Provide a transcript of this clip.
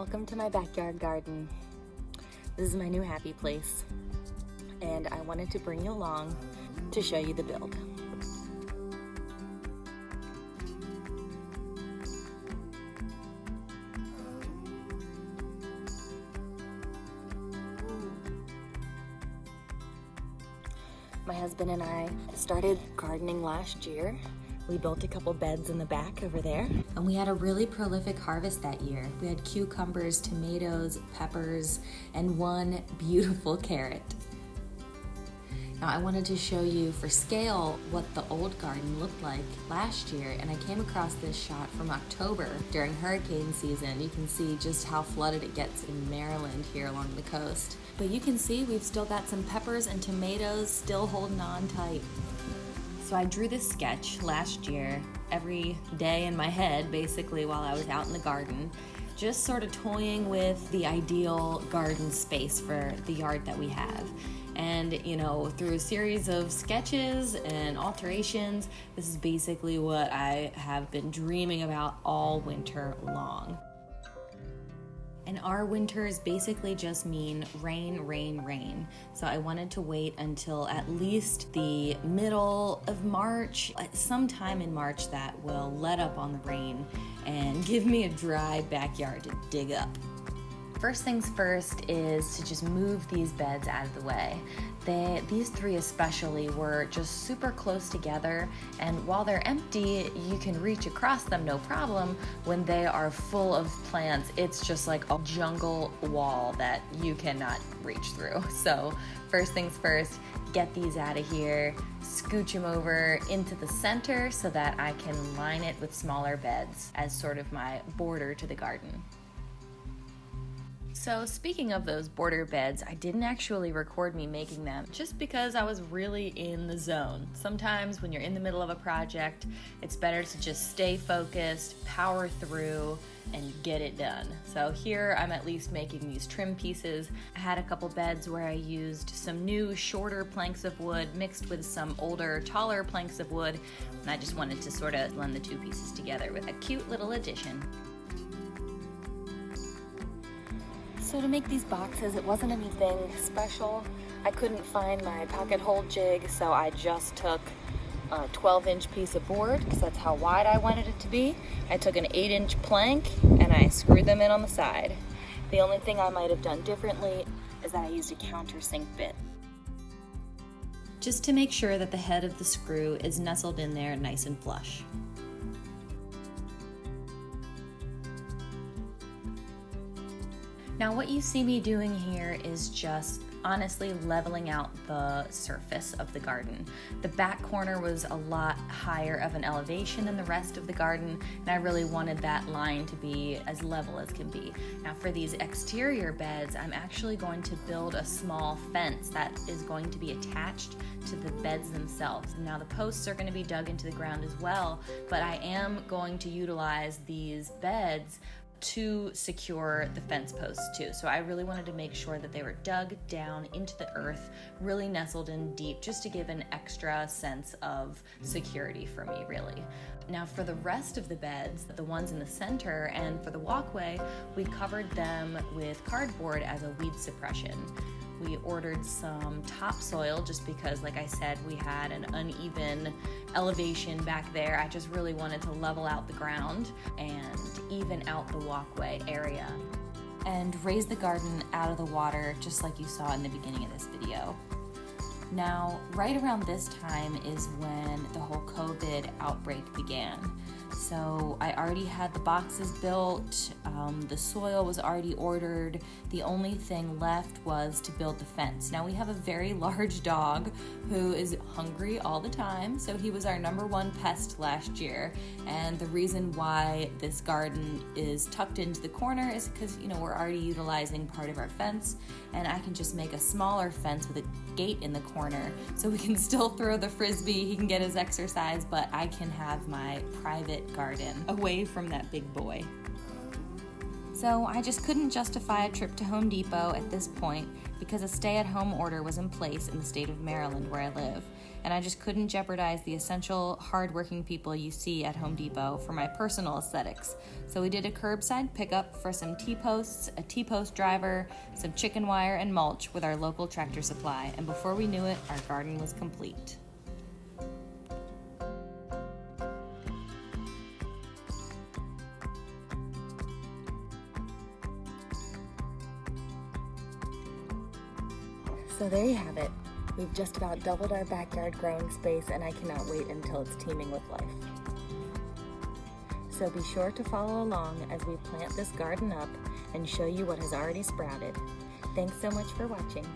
Welcome to my backyard garden. This is my new happy place, and I wanted to bring you along to show you the build. My husband and I started gardening last year. We built a couple beds in the back over there. And we had a really prolific harvest that year. We had cucumbers, tomatoes, peppers, and one beautiful carrot. Now I wanted to show you for scale what the old garden looked like last year, and I came across this shot from October during hurricane season. You can see just how flooded it gets in Maryland here along the coast. But you can see we've still got some peppers and tomatoes still holding on tight. So I drew this sketch last year every day in my head, basically, while I was out in the garden, just sort of toying with the ideal garden space for the yard that we have. And, through a series of sketches and alterations, this is basically what I have been dreaming about all winter long. And our winters basically just mean rain, rain, rain. So I wanted to wait until at least the middle of March, sometime in March, that will let up on the rain and give me a dry backyard to dig up. First things first is to just move these beds out of the way. These three especially were just super close together, and while they're empty, you can reach across them no problem. When they are full of plants, it's just like a jungle wall that you cannot reach through. So first things first, get these out of here, scooch them over into the center so that I can line it with smaller beds as sort of my border to the garden. So speaking of those border beds, I didn't actually record me making them just because I was really in the zone. Sometimes when you're in the middle of a project, it's better to just stay focused, power through, and get it done. So here I'm at least making these trim pieces. I had a couple beds where I used some new shorter planks of wood mixed with some older, taller planks of wood, and I just wanted to sort of blend the two pieces together with a cute little addition. So to make these boxes, it wasn't anything special. I couldn't find my pocket hole jig, so I just took a 12-inch piece of board, because that's how wide I wanted it to be. I took an 8-inch plank and I screwed them in on the side. The only thing I might have done differently is that I used a countersink bit, just to make sure that the head of the screw is nestled in there nice and flush. Now what you see me doing here is just honestly leveling out the surface of the garden. The back corner was a lot higher of an elevation than the rest of the garden, and I really wanted that line to be as level as can be. Now for these exterior beds, I'm actually going to build a small fence that is going to be attached to the beds themselves. Now the posts are going to be dug into the ground as well, but I am going to utilize these beds to secure the fence posts too. So I really wanted to make sure that they were dug down into the earth, really nestled in deep, just to give an extra sense of security for me, really. Now for the rest of the beds, the ones in the center and for the walkway, we covered them with cardboard as a weed suppression. We ordered some topsoil just because, like I said, we had an uneven elevation back there. I just really wanted to level out the ground and even out the walkway area and raise the garden out of the water, just like you saw in the beginning of this video. Now, right around this time is when the whole COVID outbreak began. So I already had the boxes built, the soil was already ordered. The only thing left was to build the fence. Now we have a very large dog who is hungry all the time, so he was our #1 pest last year. And the reason why this garden is tucked into the corner is because, we're already utilizing part of our fence, and I can just make a smaller fence with a gate in the corner so we can still throw the frisbee, he can get his exercise, but I can have my private garden away from that big boy. So I just couldn't justify a trip to Home Depot at this point. because a stay-at-home order was in place in the state of Maryland where I live, and I just couldn't jeopardize the essential, hard-working people you see at Home Depot for my personal aesthetics. So we did a curbside pickup for some T-posts, a T-post driver, some chicken wire, and mulch with our local Tractor Supply, and before we knew it, our garden was complete. So there you have it. We've just about doubled our backyard growing space, and I cannot wait until it's teeming with life. So be sure to follow along as we plant this garden up and show you what has already sprouted. Thanks so much for watching.